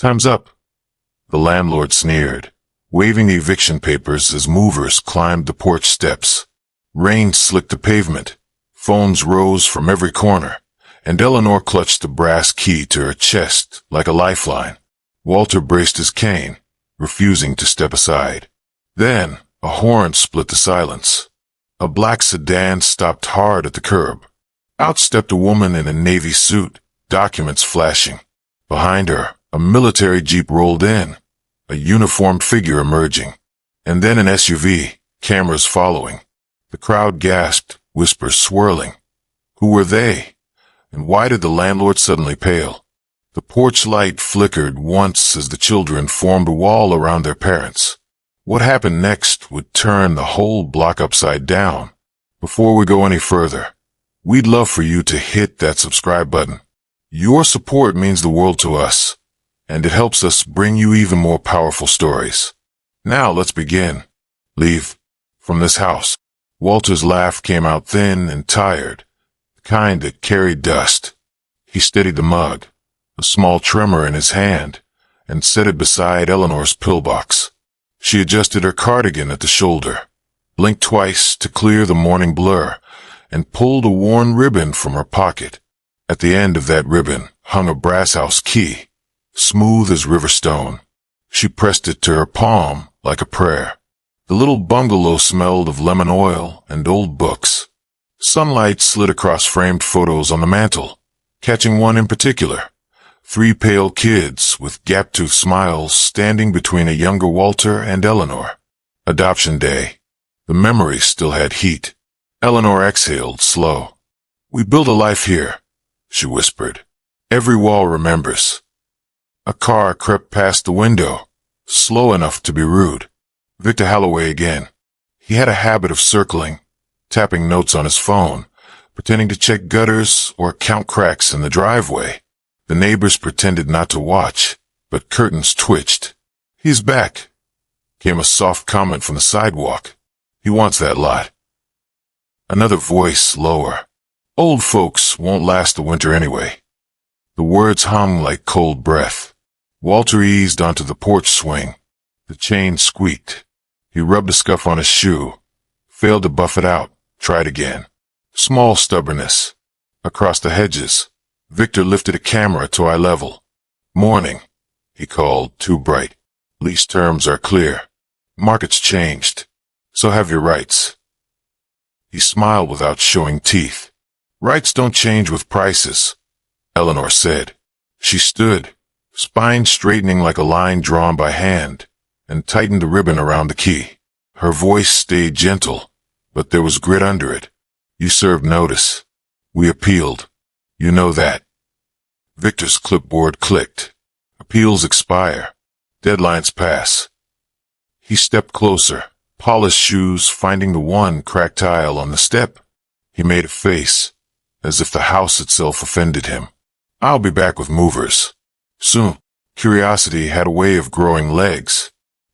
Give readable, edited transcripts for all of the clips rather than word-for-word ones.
Time's up. The landlord sneered, waving the eviction papers as movers climbed the porch steps. Rain slicked the pavement. Phones rose from every corner, and Eleanor clutched the brass key to her chest like a lifeline. Walter braced his cane, refusing to step aside. Then, a horn split the silence. A black sedan stopped hard at the curb. Out stepped a woman in a navy suit, documents flashing. Behind her, a military jeep rolled in, a uniformed figure emerging. And then an SUV, cameras following. The crowd gasped, whispers swirling. Who were they? And why did the landlord suddenly pale? The porch light flickered once as the children formed a wall around their parents. What happened next would turn the whole block upside down. Before we go any further, we'd love for you to hit that subscribe button. Your support means the world to us, and it helps us bring you even more powerful stories. Now let's begin. Leave from this house. Walter's laugh came out thin and tired, the kind that carried dust. He steadied the mug, a small tremor in his hand, and set it beside Eleanor's pillbox. She adjusted her cardigan at the shoulder, blinked twice to clear the morning blur, and pulled a worn ribbon from her pocket. At the end of that ribbon hung a brass house key, smooth as river stone. She pressed it to her palm like a prayer. The little bungalow smelled of lemon oil and old books. Sunlight slid across framed photos on the mantel, catching one in particular. 3 pale kids with gap-toothed smiles standing between a younger Walter and Eleanor. Adoption day. The memory still had heat. Eleanor exhaled slow. We built a life here, she whispered. Every wall remembers. A car crept past the window, slow enough to be rude. Victor Holloway again. He had a habit of circling, tapping notes on his phone, pretending to check gutters or count cracks in the driveway. The neighbors pretended not to watch, but curtains twitched. He's back, came a soft comment from the sidewalk. He wants that lot. Another voice lower. Old folks won't last the winter anyway. The words hung like cold breath. Walter eased onto the porch swing. The chain squeaked. He rubbed a scuff on his shoe, failed to buff it out, tried again. Small stubbornness. Across the hedges, Victor lifted a camera to eye level. Morning, he called, too bright. Lease terms are clear. Market's changed. So have your rights. He smiled without showing teeth. Rights don't change with prices, Eleanor said. She stood, spine straightening like a line drawn by hand, and tightened the ribbon around the key. Her voice stayed gentle, but there was grit under it. You served notice. We appealed. You know that. Victor's clipboard clicked. Appeals expire. Deadlines pass. He stepped closer, polished shoes finding the one cracked tile on the step. He made a face, as if the house itself offended him. I'll be back with movers. Soon. Curiosity had a way of growing legs.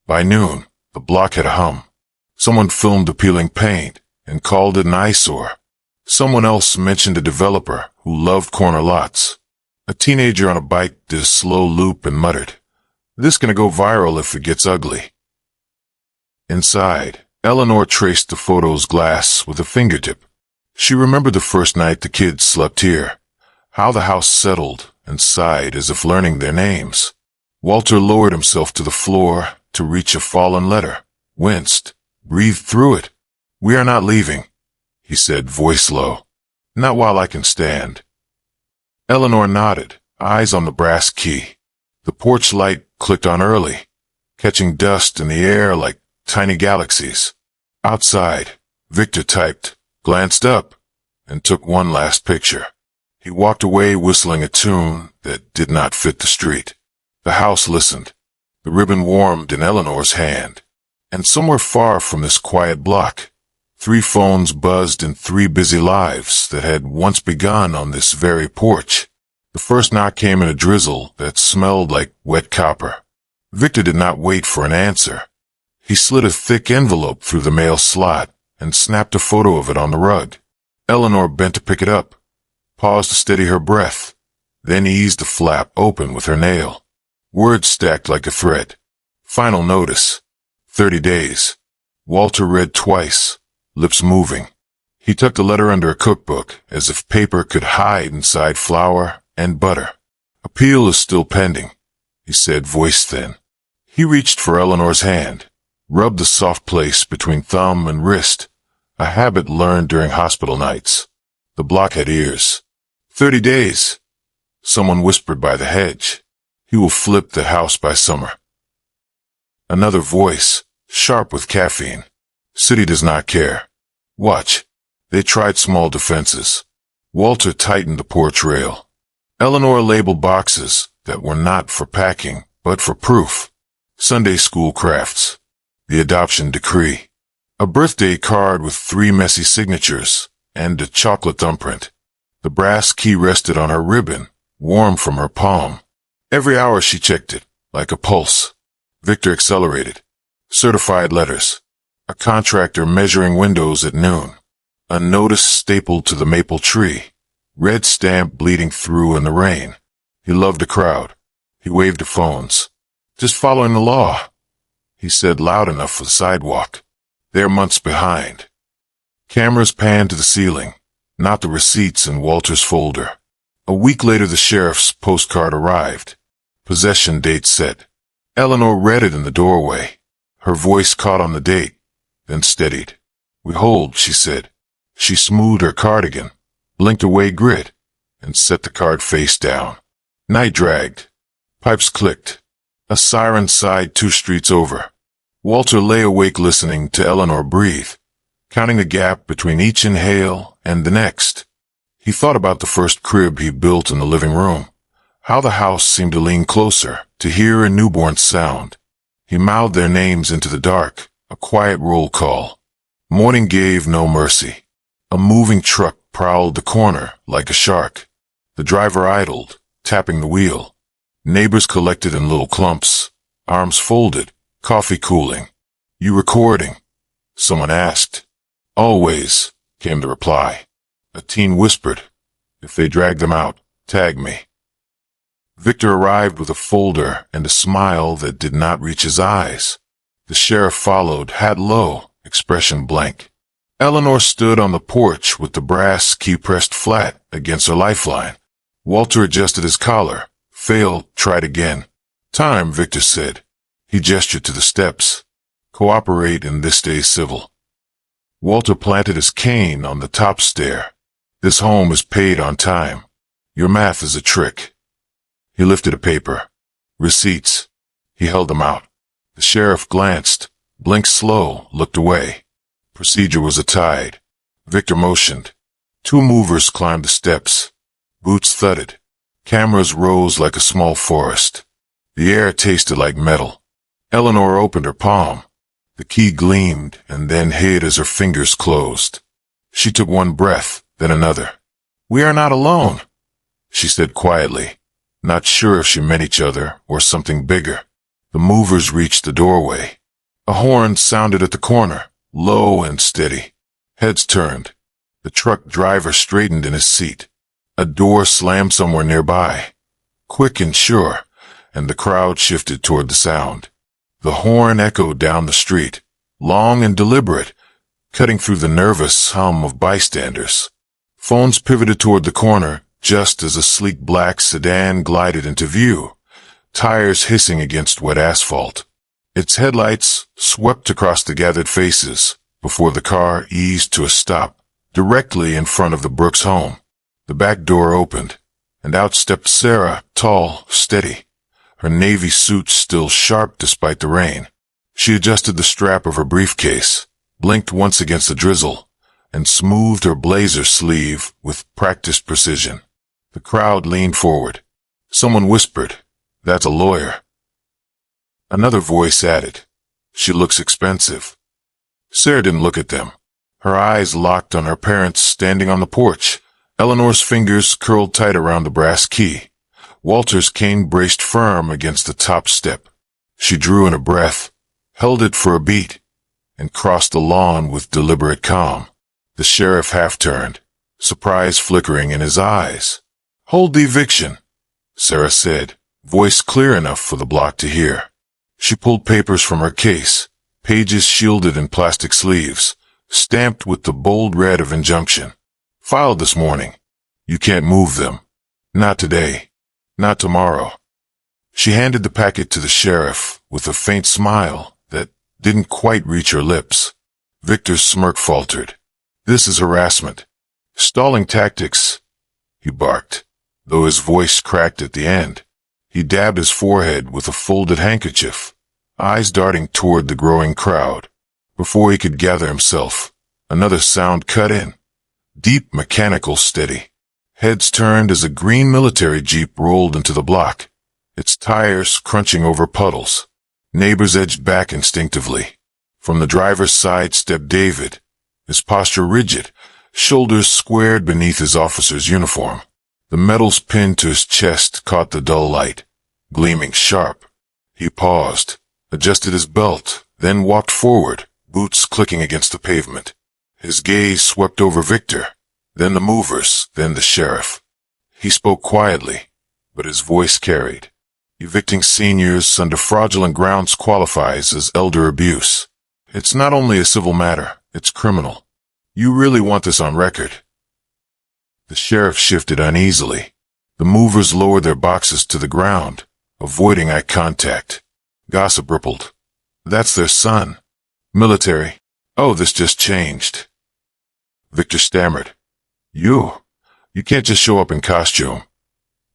By noon, the block had a hum. Someone filmed the peeling paint and called it an eyesore. Someone else mentioned a developer who loved corner lots. A teenager on a bike did a slow loop and muttered, "This gonna go viral if it gets ugly." Inside, Eleanor traced the photo's glass with a fingertip. She remembered the first night the kids slept here, how the house settled and sighed as if learning their names. Walter lowered himself to the floor to reach a fallen letter, winced, breathed through it. "We are not leaving," he said, voice low. "Not while I can stand." Eleanor nodded, eyes on the brass key. The porch light clicked on early, catching dust in the air like tiny galaxies. Outside, Victor typed, glanced up, and took one last picture. He walked away whistling a tune that did not fit the street. The house listened. The ribbon warmed in Eleanor's hand. And somewhere far from this quiet block, 3 phones buzzed in 3 busy lives that had once begun on this very porch. The first knock came in a drizzle that smelled like wet copper. Victor did not wait for an answer. He slid a thick envelope through the mail slot and snapped a photo of it on the rug. Eleanor bent to pick it up, paused to steady her breath, then eased the flap open with her nail. Words stacked like a thread. Final notice. 30 days. Walter read twice, lips moving. He tucked the letter under a cookbook, as if paper could hide inside flour and butter. Appeal is still pending, he said, voice thin. He reached for Eleanor's hand, rubbed the soft place between thumb and wrist, a habit learned during hospital nights. The block had ears. 30 days. Someone whispered by the hedge. He will flip the house by summer. Another voice, sharp with caffeine. City does not care. Watch. They tried small defenses. Walter tightened the porch rail. Eleanor labeled boxes that were not for packing, but for proof. Sunday school crafts. The adoption decree. A birthday card with 3 messy signatures, and a chocolate thumbprint. The brass key rested on her ribbon, warm from her palm. Every hour she checked it, like a pulse. Victor accelerated. Certified letters. A contractor measuring windows at noon. A notice stapled to the maple tree. Red stamp bleeding through in the rain. He loved the crowd. He waved to phones. Just following the law, he said loud enough for the sidewalk. They're months behind. Cameras panned to the ceiling, not the receipts in Walter's folder. A week later the sheriff's postcard arrived. Possession date set. Eleanor read it in the doorway. Her voice caught on the date, then steadied. We hold, she said. She smoothed her cardigan, blinked away grit, and set the card face down. Night dragged. Pipes clicked. A siren sighed 2 streets over. Walter lay awake listening to Eleanor breathe, counting the gap between each inhale and the next. He thought about the first crib he built in the living room, how the house seemed to lean closer to hear a newborn's sound. He mouthed their names into the dark, a quiet roll call. Morning gave no mercy. A moving truck prowled the corner like a shark. The driver idled, tapping the wheel. Neighbors collected in little clumps, arms folded, coffee cooling. You recording? Someone asked. Always, came the reply. A teen whispered, if they drag them out, tag me. Victor arrived with a folder and a smile that did not reach his eyes. The sheriff followed, hat low, expression blank. Eleanor stood on the porch with the brass key pressed flat against her lifeline. Walter adjusted his collar. Failed, tried again. Time, Victor said. He gestured to the steps. Cooperate and this stays civil. Walter planted his cane on the top stair. This home is paid on time. Your math is a trick. He lifted a paper. Receipts. He held them out. The sheriff glanced, blinked slow, looked away. Procedure was a tide. Victor motioned. 2 movers climbed the steps. Boots thudded. Cameras rose like a small forest. The air tasted like metal. Eleanor opened her palm. The key gleamed and then hid as her fingers closed. She took one breath, then another. We are not alone, she said quietly, not sure if she meant each other or something bigger. The movers reached the doorway. A horn sounded at the corner, low and steady. Heads turned. The truck driver straightened in his seat. A door slammed somewhere nearby. Quick and sure, and the crowd shifted toward the sound. The horn echoed down the street, long and deliberate, cutting through the nervous hum of bystanders. Phones pivoted toward the corner just as a sleek black sedan glided into view, tires hissing against wet asphalt. Its headlights swept across the gathered faces before the car eased to a stop directly in front of the Brooks home. The back door opened, and out stepped Sarah, tall, steady, her navy suit still sharp despite the rain. She adjusted the strap of her briefcase, blinked once against the drizzle, and smoothed her blazer sleeve with practiced precision. The crowd leaned forward. Someone whispered, "That's a lawyer." Another voice added, "She looks expensive." Sarah didn't look at them. Her eyes locked on her parents standing on the porch. Eleanor's fingers curled tight around the brass key. Walter's cane braced firm against the top step. She drew in a breath, held it for a beat, and crossed the lawn with deliberate calm. The sheriff half-turned, surprise flickering in his eyes. "Hold the eviction," Sarah said, voice clear enough for the block to hear. She pulled papers from her case, pages shielded in plastic sleeves, stamped with the bold red of injunction. Filed this morning. You can't move them. Not today. Not tomorrow. She handed the packet to the sheriff with a faint smile that didn't quite reach her lips. Victor's smirk faltered. This is harassment. Stalling tactics, he barked, though his voice cracked at the end. He dabbed his forehead with a folded handkerchief, eyes darting toward the growing crowd. Before he could gather himself, another sound cut in. Deep, mechanical, steady. Heads turned as a green military jeep rolled into the block, its tires crunching over puddles. Neighbors edged back instinctively. From the driver's side stepped David, his posture rigid, shoulders squared beneath his officer's uniform. The metals pinned to his chest caught the dull light, gleaming sharp. He paused, adjusted his belt, then walked forward, boots clicking against the pavement. His gaze swept over Victor, then the movers, then the sheriff. He spoke quietly, but his voice carried. Evicting seniors under fraudulent grounds qualifies as elder abuse. It's not only a civil matter, it's criminal. You really want this on record? The sheriff shifted uneasily. The movers lowered their boxes to the ground, avoiding eye contact. Gossip rippled. That's their son. Military. Oh, this just changed. Victor stammered. You can't just show up in costume.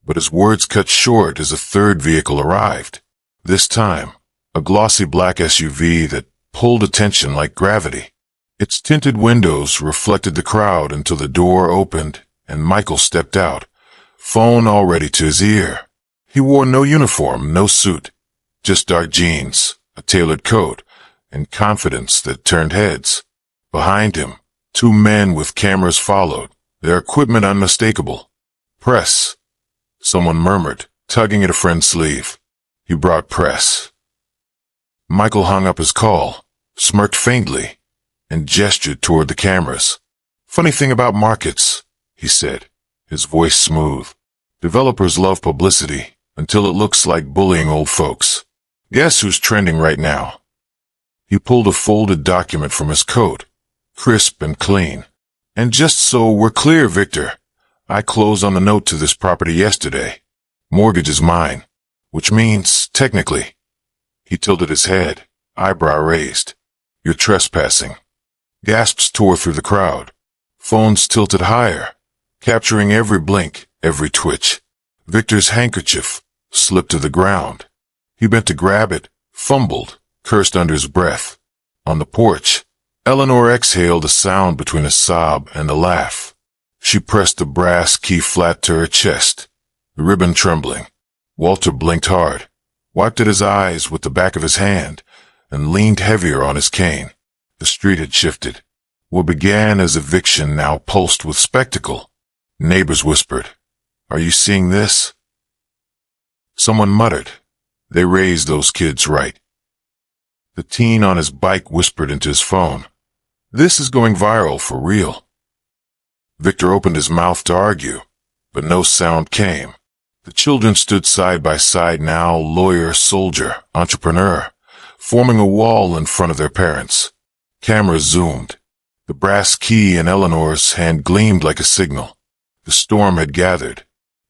But his words cut short as a third vehicle arrived. This time, a glossy black SUV that pulled attention like gravity. Its tinted windows reflected the crowd until the door opened and Michael stepped out, phone already to his ear. He wore no uniform, no suit, just dark jeans, a tailored coat, and confidence that turned heads. Behind him, two men with cameras followed, their equipment unmistakable. Press. Someone murmured, tugging at a friend's sleeve. He brought press. Michael hung up his call, smirked faintly, and gestured toward the cameras. Funny thing about markets, he said, his voice smooth. Developers love publicity until it looks like bullying old folks. Guess who's trending right now? He pulled a folded document from his coat, crisp and clean. And just so we're clear, Victor, I closed on the note to this property yesterday. Mortgage is mine, which means, technically. He tilted his head, eyebrow raised. You're trespassing. Gasps tore through the crowd. Phones tilted higher, capturing every blink, every twitch. Victor's handkerchief slipped to the ground. He bent to grab it, fumbled, cursed under his breath. On the porch, Eleanor exhaled a sound between a sob and a laugh. She pressed the brass key flat to her chest, the ribbon trembling. Walter blinked hard, wiped at his eyes with the back of his hand, and leaned heavier on his cane. The street had shifted. What began as eviction now pulsed with spectacle. Neighbors whispered, "Are you seeing this?" Someone muttered, "They raised those kids right." The teen on his bike whispered into his phone, "This is going viral for real." Victor opened his mouth to argue, but no sound came. The children stood side by side now, lawyer, soldier, entrepreneur, forming a wall in front of their parents. Cameras zoomed. The brass key in Eleanor's hand gleamed like a signal. The storm had gathered,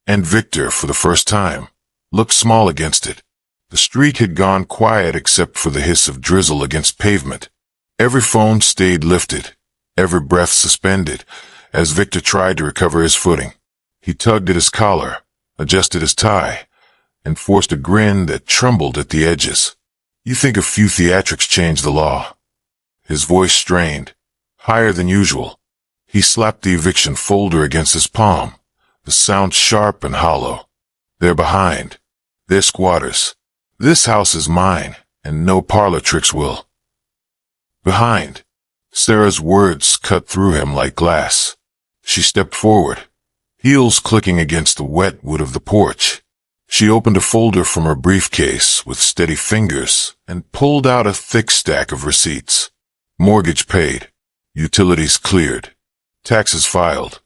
and Victor, for the first time, looked small against it. The street had gone quiet except for the hiss of drizzle against pavement. Every phone stayed lifted, every breath suspended, as Victor tried to recover his footing. He tugged at his collar, adjusted his tie, and forced a grin that trembled at the edges. You think a few theatrics change the law? His voice strained, higher than usual. He slapped the eviction folder against his palm, the sound sharp and hollow. They're behind. They're squatters. This house is mine, and no parlor tricks will. Behind. Sarah's words cut through him like glass. She stepped forward, heels clicking against the wet wood of the porch. She opened a folder from her briefcase with steady fingers and pulled out a thick stack of receipts. Mortgage paid. Utilities cleared. Taxes filed.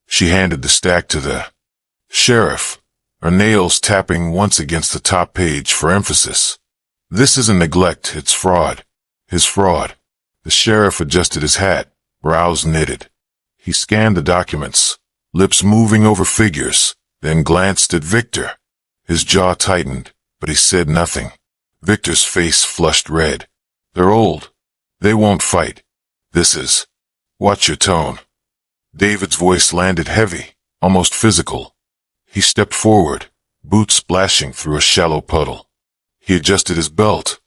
She handed the stack to the sheriff, her nails tapping once against the top page for emphasis. This isn't neglect, it's fraud. His fraud. The sheriff adjusted his hat, brows knitted. He scanned the documents, lips moving over figures, then glanced at Victor. His jaw tightened, but he said nothing. Victor's face flushed red. They're old. They won't fight. This is... Watch your tone. David's voice landed heavy, almost physical. He stepped forward, boots splashing through a shallow puddle. He adjusted his belt,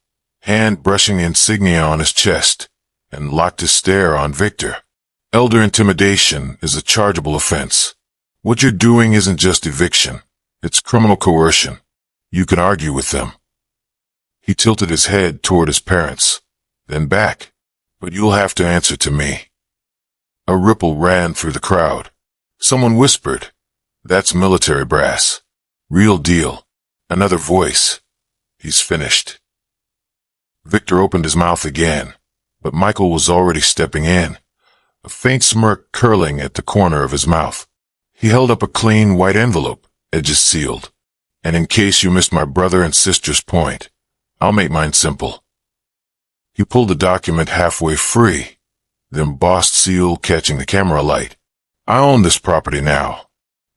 hand brushing the insignia on his chest, and locked his stare on Victor. Elder intimidation is a chargeable offense. What you're doing isn't just eviction. It's criminal coercion. You can argue with them. He tilted his head toward his parents, then back. But you'll have to answer to me. A ripple ran through the crowd. Someone whispered, "That's military brass. Real deal." Another voice, "He's finished." Victor opened his mouth again, but Michael was already stepping in, a faint smirk curling at the corner of his mouth. He held up a clean white envelope, edges sealed. "And in case you missed my brother and sister's point, I'll make mine simple." He pulled the document halfway free, the embossed seal catching the camera light. "I own this property now.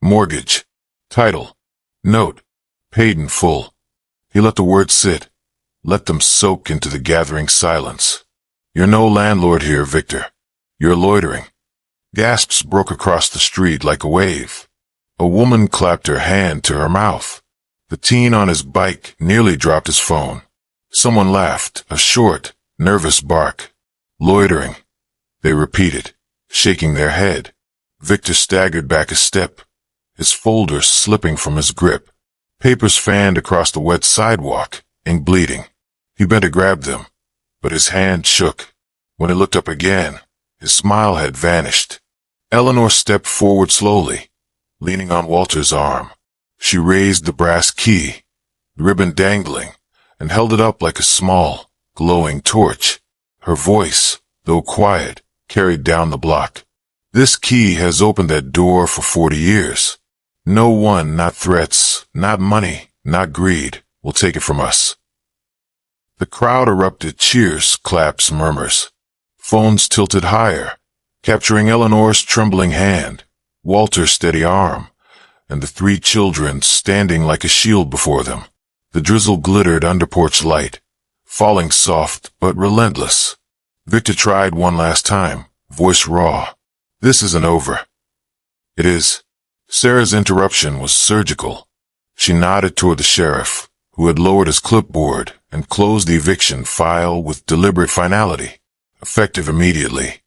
Mortgage. Title. Note. Paid in full." He let the words sit, let them soak into the gathering silence. "You're no landlord here, Victor. You're loitering." Gasps broke across the street like a wave. A woman clapped her hand to her mouth. The teen on his bike nearly dropped his phone. Someone laughed, a short, nervous bark. "Loitering," they repeated, shaking their head. Victor staggered back a step, his folder slipping from his grip. Papers fanned across the wet sidewalk, ink bleeding. He bent to grab them, but his hand shook. When he looked up again, his smile had vanished. Eleanor stepped forward slowly, leaning on Walter's arm. She raised the brass key, the ribbon dangling, and held it up like a small, glowing torch. Her voice, though quiet, carried down the block. "This key has opened that door for 40 years. No one, not threats, not money, not greed, will take it from us." The crowd erupted cheers, claps, murmurs. Phones tilted higher, capturing Eleanor's trembling hand, Walter's steady arm, and the three children standing like a shield before them. The drizzle glittered under porch light, falling soft but relentless. Victor tried one last time, voice raw. "This isn't over." "It is." Sarah's interruption was surgical. She nodded toward the sheriff, who had lowered his clipboard and closed the eviction file with deliberate finality, effective immediately.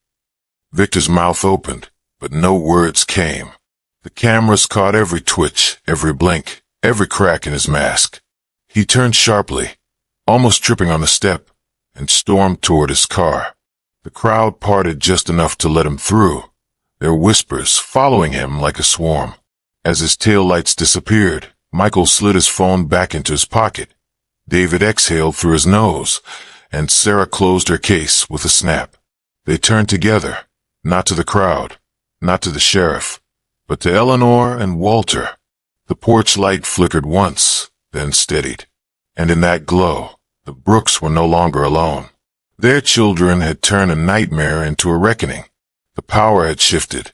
Victor's mouth opened, but no words came. The cameras caught every twitch, every blink, every crack in his mask. He turned sharply, almost tripping on the step, and stormed toward his car. The crowd parted just enough to let him through, their whispers following him like a swarm. As his taillights disappeared, Michael slid his phone back into his pocket. David exhaled through his nose, and Sarah closed her case with a snap. They turned together, not to the crowd, not to the sheriff, but to Eleanor and Walter. The porch light flickered once, then steadied. And in that glow, the Brooks were no longer alone. Their children had turned a nightmare into a reckoning. The power had shifted.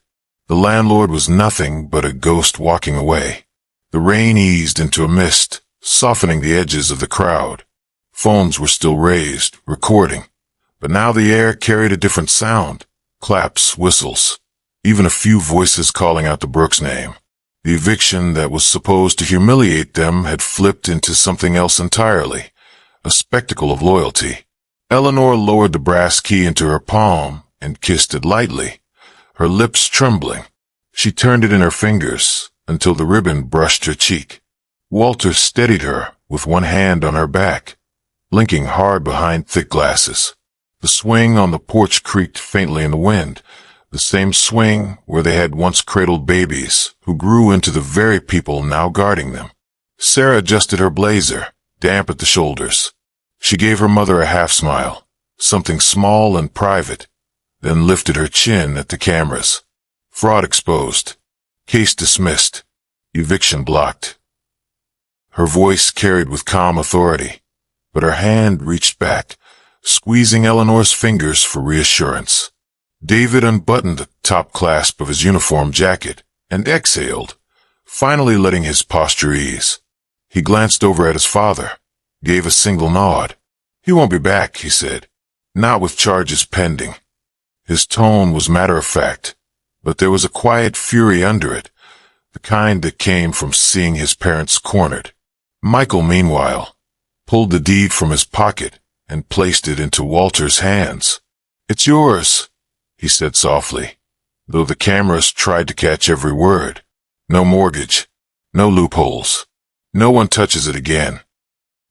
The landlord was nothing but a ghost walking away. The rain eased into a mist, softening the edges of the crowd. Phones were still raised, recording, but now the air carried a different sound. Claps, whistles, even a few voices calling out the Brooks name. The eviction that was supposed to humiliate them had flipped into something else entirely, a spectacle of loyalty. Eleanor lowered the brass key into her palm and kissed it lightly, her lips trembling. She turned it in her fingers until the ribbon brushed her cheek. Walter steadied her with one hand on her back, blinking hard behind thick glasses. The swing on the porch creaked faintly in the wind, the same swing where they had once cradled babies who grew into the very people now guarding them. Sarah adjusted her blazer, damp at the shoulders. She gave her mother a half-smile, something small and private, then lifted her chin at the cameras. Fraud exposed. Case dismissed. Eviction blocked. Her voice carried with calm authority, but her hand reached back, squeezing Eleanor's fingers for reassurance. David unbuttoned the top clasp of his uniform jacket and exhaled, finally letting his posture ease. He glanced over at his father, gave a single nod. "He won't be back," he said. "Not with charges pending." His tone was matter-of-fact, but there was a quiet fury under it, the kind that came from seeing his parents cornered. Michael, meanwhile, pulled the deed from his pocket and placed it into Walter's hands. "It's yours," he said softly, though the cameras tried to catch every word. "No mortgage, no loopholes. No one touches it again."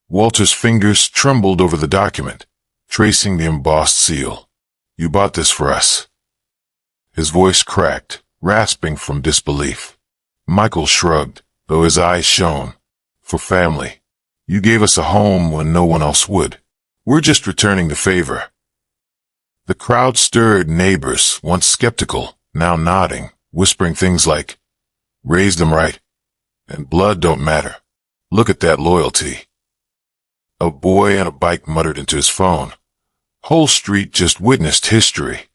Walter's fingers trembled over the document, tracing the embossed seal. "You bought this for us." His voice cracked, rasping from disbelief. Michael shrugged, though his eyes shone. "For family. You gave us a home when no one else would. We're just returning the favor." The crowd stirred, neighbors, once skeptical, now nodding, whispering things like, "Raised them right. And blood don't matter. Look at that loyalty." A boy on a bike muttered into his phone, "Whole street just witnessed history."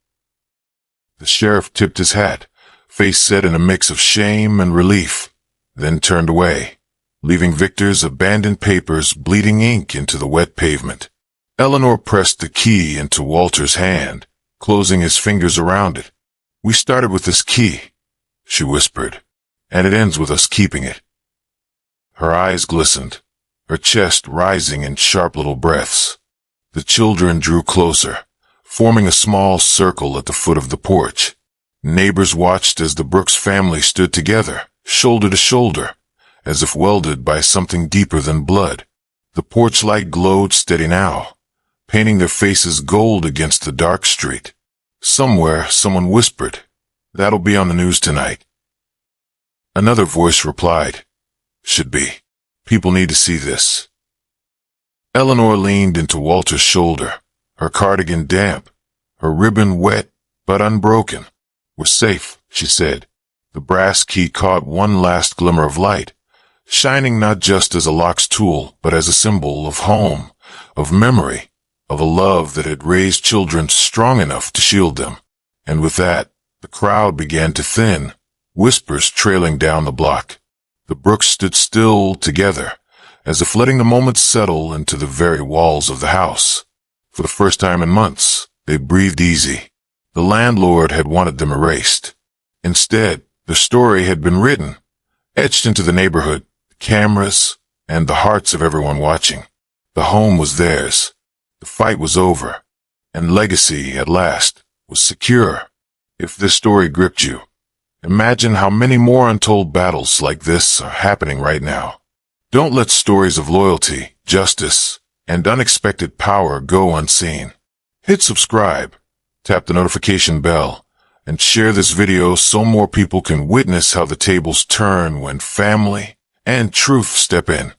The sheriff tipped his hat, face set in a mix of shame and relief, then turned away, leaving Victor's abandoned papers bleeding ink into the wet pavement. Eleanor pressed the key into Walter's hand, closing his fingers around it. "We started with this key," she whispered, "and it ends with us keeping it." Her eyes glistened, her chest rising in sharp little breaths. The children drew closer, forming a small circle at the foot of the porch. Neighbors watched as the Brooks family stood together, shoulder to shoulder, as if welded by something deeper than blood. The porch light glowed steady now, painting their faces gold against the dark street. Somewhere, someone whispered, "That'll be on the news tonight." Another voice replied, "Should be. People need to see this." Eleanor leaned into Walter's shoulder, her cardigan damp, her ribbon wet but unbroken. "We're safe," she said. The brass key caught one last glimmer of light, shining not just as a lock's tool, but as a symbol of home, of memory, of a love that had raised children strong enough to shield them. And with that, the crowd began to thin, whispers trailing down the block. The Brooks stood still together, as if letting the moment settle into the very walls of the house. For the first time in months, they breathed easy. The landlord had wanted them erased. Instead, the story had been written, etched into the neighborhood, the cameras, and the hearts of everyone watching. The home was theirs. The fight was over, and legacy, at last, was secure. If this story gripped you, imagine how many more untold battles like this are happening right now. Don't let stories of loyalty, justice, and unexpected power go unseen. Hit subscribe, tap the notification bell, and share this video so more people can witness how the tables turn when family and truth step in.